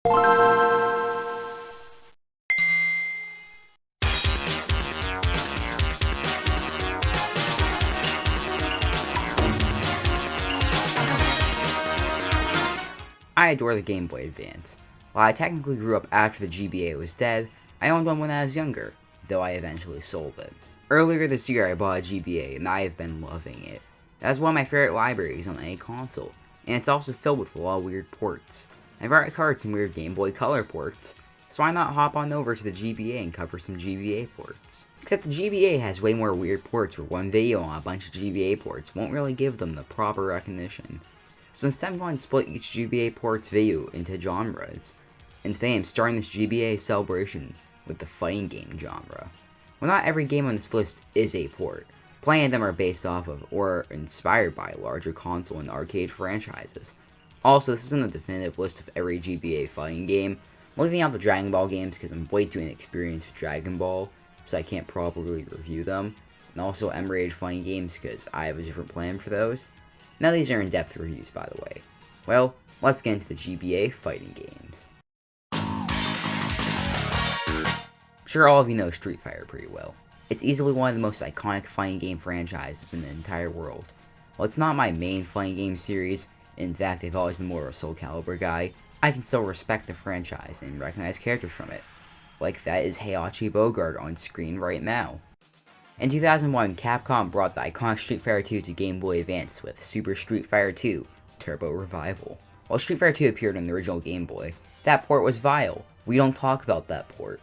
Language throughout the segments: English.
I adore the Game Boy Advance. While I technically grew up after the GBA was dead, I owned one when I was younger, though I eventually sold it. Earlier this year I bought a GBA and I have been loving it. It has one of my favorite libraries on any console, and it's also filled with a lot of weird ports. I've already covered some weird Game Boy Color ports, so why not hop on over to the GBA and cover some GBA ports? Except the GBA has way more weird ports where one video on a bunch of GBA ports won't really give them the proper recognition. So instead I'm going to split each GBA port's video into genres, and today I'm starting this GBA celebration with the fighting game genre. Well, not every game on this list is a port. Plenty of them are based off of or inspired by larger console and arcade franchises. Also, this isn't a definitive list of every GBA fighting game. I'm leaving out the Dragon Ball games because I'm way too inexperienced with Dragon Ball, so I can't properly review them. And also M-rated fighting games because I have a different plan for those. None of these are in-depth reviews, by the way. Well, let's get into the GBA fighting games. I'm sure all of you know Street Fighter pretty well. It's easily one of the most iconic fighting game franchises in the entire world. While it's not my main fighting game series, in fact I've always been more of a Soul Calibur guy, I can still respect the franchise and recognize characters from it. Like that is Heihachi Bogart on screen right now. In 2001, Capcom brought the iconic Street Fighter 2 to Game Boy Advance with Super Street Fighter 2 Turbo Revival. While Street Fighter 2 appeared on the original Game Boy, that port was vile. We don't talk about that port.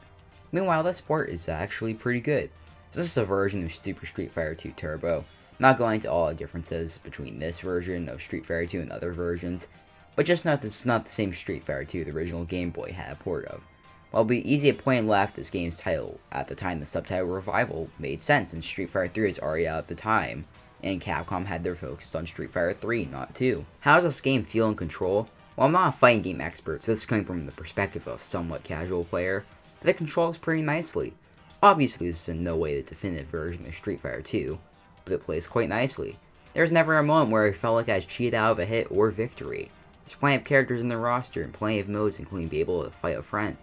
Meanwhile, this port is actually pretty good. This is a version of Super Street Fighter 2 Turbo. I'm not going into all the differences between this version of Street Fighter 2 and other versions, but just note this is not the same Street Fighter 2 the original Game Boy had a port of. While it would be easy to point and laugh at this game's title, at the time the subtitle Revival made sense and Street Fighter 3 was already out at the time, and Capcom had their focus on Street Fighter 3, not 2. How does this game feel and control? Well, I'm not a fighting game expert, so this is coming from the perspective of a somewhat casual player, but it controls pretty nicely. Obviously this is in no way the definitive version of Street Fighter 2, but it plays quite nicely. There's never a moment where I felt like I was cheated out of a hit or victory. There's plenty of characters in the roster and plenty of modes including being able to fight a friend.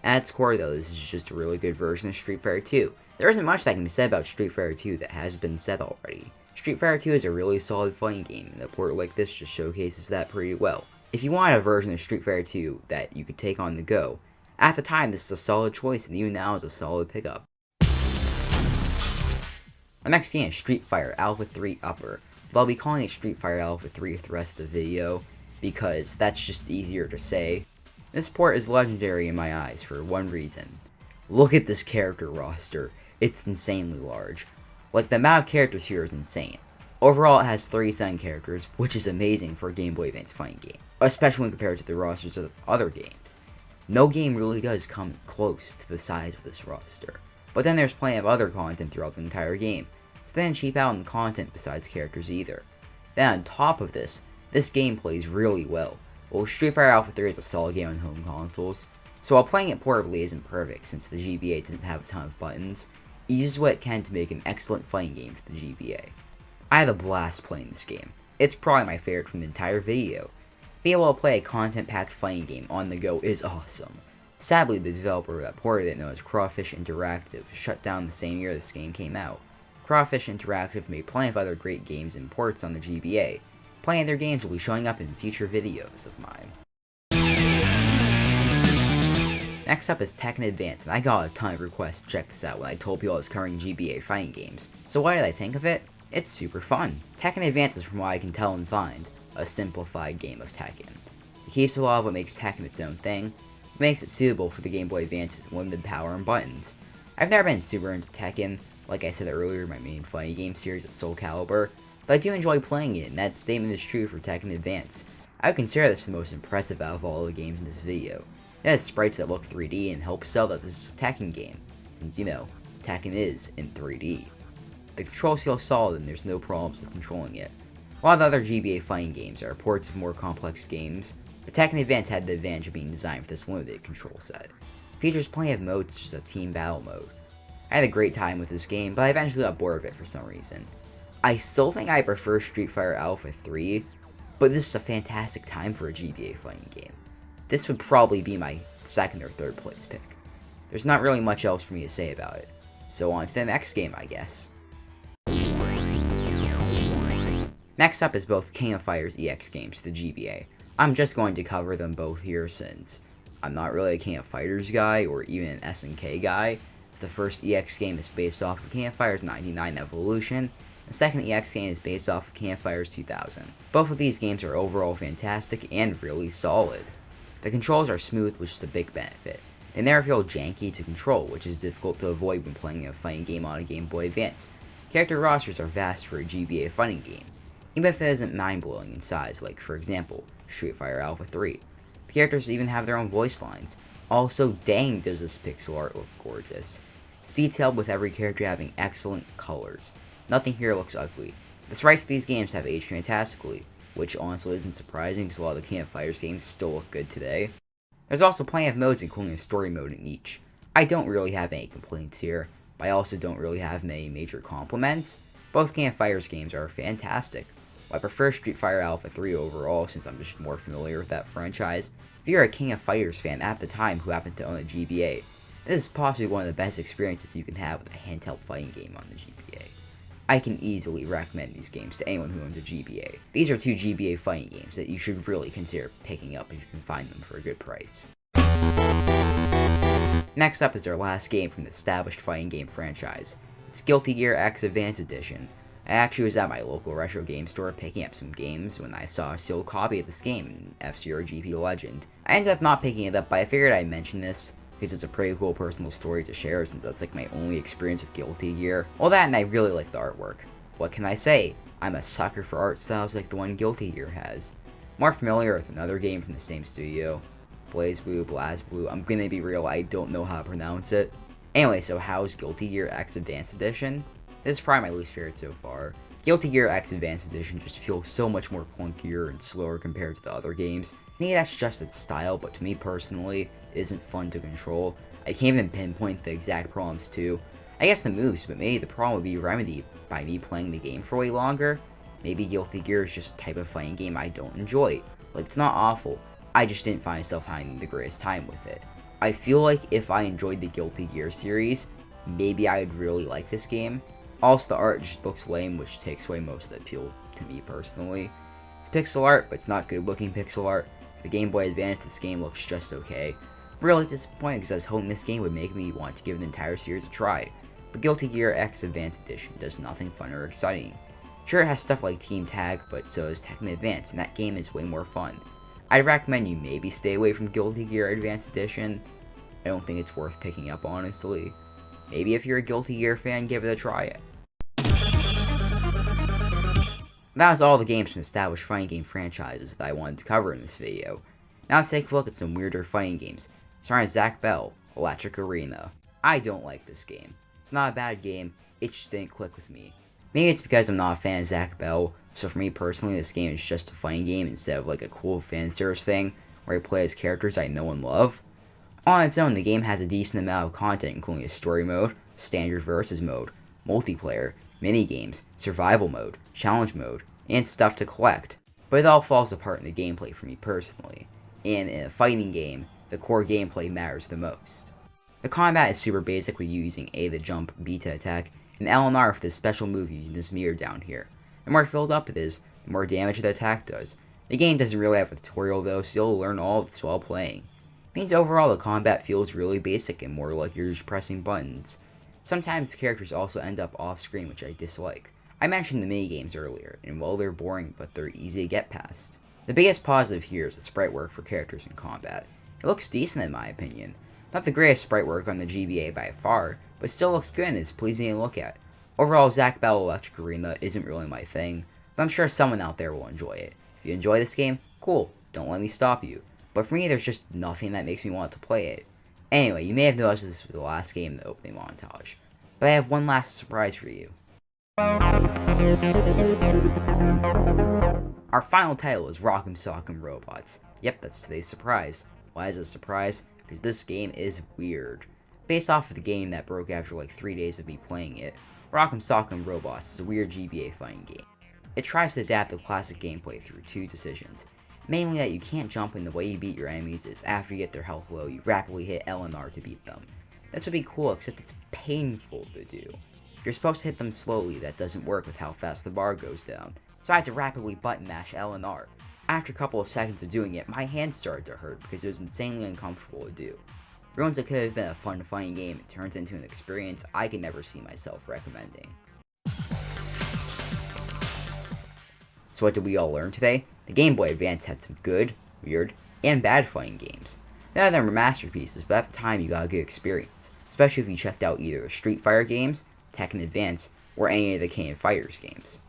At its core though, this is just a really good version of Street Fighter 2. There isn't much that can be said about Street Fighter 2 that has been said already. Street Fighter 2 is a really solid fighting game, and a port like this just showcases that pretty well. If you wanted a version of Street Fighter 2 that you could take on the go, at the time this is a solid choice and even now is a solid pickup. Our next game is Street Fighter Alpha 3 Upper, but I'll be calling it Street Fighter Alpha 3 for the rest of the video, because that's just easier to say. This port is legendary in my eyes for one reason. Look at this character roster. It's insanely large. Like, the amount of characters here is insane. Overall, it has 37 characters, which is amazing for a Game Boy Advance fighting game, especially when compared to the rosters of other games. No game really does come close to the size of this roster. But then there's plenty of other content throughout the entire game, so they didn't cheap out on the content besides characters either. Then on top of this game plays really well. Well, Street Fighter Alpha 3 is a solid game on home consoles, so while playing it portably isn't perfect since the GBA doesn't have a ton of buttons, it uses what it can to make an excellent fighting game for the GBA. I had a blast playing this game. It's probably my favorite from the entire video. Being able to play a content-packed fighting game on the go is awesome. Sadly, the developer that ported it, known as Crawfish Interactive, shut down the same year this game came out. Crawfish Interactive made plenty of other great games and ports on the GBA. Plenty of their games will be showing up in future videos of mine. Next up is Tekin Advance, and I got a ton of requests to check this out when I told people I was covering GBA fighting games. So what did I think of it? It's super fun. Tekin Advance is, from what I can tell and find, a simplified game of Tekken. It keeps a lot of what makes Tekken its own thing, but makes it suitable for the Game Boy Advance's limited power and buttons. I've never been super into Tekken. Like I said earlier, my main fighting game series is Soul Calibur, but I do enjoy playing it, and that statement is true for Tekken Advance. I would consider this the most impressive out of all the games in this video. It has sprites that look 3D and help sell that this is a Tekken game, since, you know, Tekken is in 3D. The controls feel solid and there's no problems with controlling it. A lot of the other GBA fighting games are ports of more complex games, but Tekken Advance had the advantage of being designed for this limited control set. It features plenty of modes such as a team battle mode. I had a great time with this game, but I eventually got bored of it for some reason. I still think I prefer Street Fighter Alpha 3, but this is a fantastic time for a GBA fighting game. this would probably be my second or third place pick. There's not really much else for me to say about it. So on to the next game, I guess. Next up is both King of Fighters EX games, the GBA. I'm just going to cover them both here since I'm not really a King of Fighters guy or even an SNK guy. So the first EX game is based off of King of Fighters 99 Evolution. The second EX game is based off of King of Fighters 2000. Both of these games are overall fantastic and really solid. The controls are smooth, which is a big benefit. They never feel janky to control, which is difficult to avoid when playing a fighting game on a Game Boy Advance. Character rosters are vast for a GBA fighting game, even if it isn't mind-blowing in size, like for example, Street Fighter Alpha 3. The characters even have their own voice lines. Also, dang does this pixel art look gorgeous. It's detailed with every character having excellent colors. Nothing here looks ugly. The sprites of these games have aged fantastically, which honestly isn't surprising because a lot of the King of Fighters games still look good today. There's also plenty of modes including a story mode in each. I don't really have any complaints here, but I also don't really have many major compliments. Both King of Fighters games are fantastic. I prefer Street Fighter Alpha 3 overall since I'm just more familiar with that franchise. If you're a King of Fighters fan at the time who happened to own a GBA, this is possibly one of the best experiences you can have with a handheld fighting game on the GBA. I can easily recommend these games to anyone who owns a GBA. These are two GBA fighting games that you should really consider picking up if you can find them for a good price. Next up is their last game from the established fighting game franchise. It's Guilty Gear X Advance Edition. I actually was at my local retro game store picking up some games when I saw a sealed copy of this game in F-Zero GP Legend. I ended up not picking it up, but I figured I'd mention this because it's a pretty cool personal story to share since that's like my only experience with Guilty Gear. Well, that and I really like the artwork. What can I say? I'm a sucker for art styles like the one Guilty Gear has. More familiar with another game from the same studio, BlazBlue. I'm gonna be real, I don't know how to pronounce it. Anyway, so how's Guilty Gear X Advance Edition? This is probably my least favorite so far. Guilty Gear X Advance Edition just feels so much more clunkier and slower compared to the other games. Maybe that's just its style, but to me personally, it isn't fun to control. I can't even pinpoint the exact problems too. I guess the moves, but maybe the problem would be remedied by me playing the game for way longer. Maybe Guilty Gear is just a type of fighting game I don't enjoy. Like, it's not awful, I just didn't find myself having the greatest time with it. I feel like if I enjoyed the Guilty Gear series, maybe I would really like this game. Also, the art just looks lame, which takes away most of the appeal to me personally. It's pixel art, but it's not good looking pixel art. The Game Boy Advance, this game looks just okay. Really disappointed because I was hoping this game would make me want to give the entire series a try. But Guilty Gear X Advance Edition does nothing fun or exciting. Sure, it has stuff like Team Tag, but so does Tekken Advance, and that game is way more fun. I'd recommend you maybe stay away from Guilty Gear Advance Edition. I don't think it's worth picking up, honestly. Maybe if you're a Guilty Gear fan, give it a try. That was all the games from established fighting game franchises that I wanted to cover in this video. Now let's take a look at some weirder fighting games, starring Zack Bell, Electric Arena. I don't like this game. It's not a bad game, it just didn't click with me. Maybe it's because I'm not a fan of Zack Bell, so for me personally this game is just a fighting game instead of like a cool fan service thing where I play as characters I know and love. On its own, the game has a decent amount of content including a story mode, standard versus mode, multiplayer, mini-games, survival mode, challenge mode, and stuff to collect. But it all falls apart in the gameplay for me personally. And in a fighting game, the core gameplay matters the most. The combat is super basic with you using A to jump, B to attack, and L and R for this special move using this mirror down here. The more filled up it is, the more damage the attack does. The game doesn't really have a tutorial though, so you'll learn all of this while playing. It means overall the combat feels really basic and more like you're just pressing buttons. Sometimes the characters also end up off screen, which I dislike. I mentioned the minigames earlier, and while they're boring, but they're easy to get past. The biggest positive here is the sprite work for characters in combat. It looks decent in my opinion. Not the greatest sprite work on the GBA by far, but still looks good and is pleasing to look at. Overall, Zack Bell Electric Arena isn't really my thing, but I'm sure someone out there will enjoy it. If you enjoy this game, cool, don't let me stop you. But for me, there's just nothing that makes me want to play it. Anyway, you may have noticed this was the last game in the opening montage, but I have one last surprise for you. Our final title is Rockem Stockem Robots. Yep, that's today's surprise. Why is it a surprise? Because this game is weird. Based off of the game that broke after like 3 days of me playing it, Rockem Stockem Robots is a weird GBA fighting game. It tries to adapt the classic gameplay through two decisions. Mainly that you can't jump, and the way you beat your enemies is after you get their health low, you rapidly hit L and R to beat them. This would be cool, except it's painful to do. If you're supposed to hit them slowly, that doesn't work with how fast the bar goes down, so I had to rapidly button mash L and R. After a couple of seconds of doing it, my hands started to hurt because it was insanely uncomfortable to do. Ruins that could have been a fun fighting game, it turns into an experience I could never see myself recommending. So what did we all learn today? The Game Boy Advance had some good, weird, and bad fighting games. None of them were masterpieces, but at the time you got a good experience, especially if you checked out either the Street Fighter games, Tekken Advance, or any of the King of Fighters games.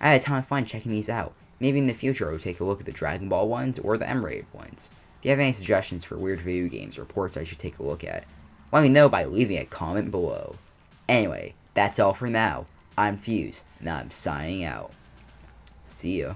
I had a ton of fun checking these out. Maybe in the future I will take a look at the Dragon Ball ones or the M-rated ones. If you have any suggestions for weird video games or ports I should take a look at, let me know by leaving a comment below. Anyway, that's all for now. I'm Fuse, and I'm signing out. See ya.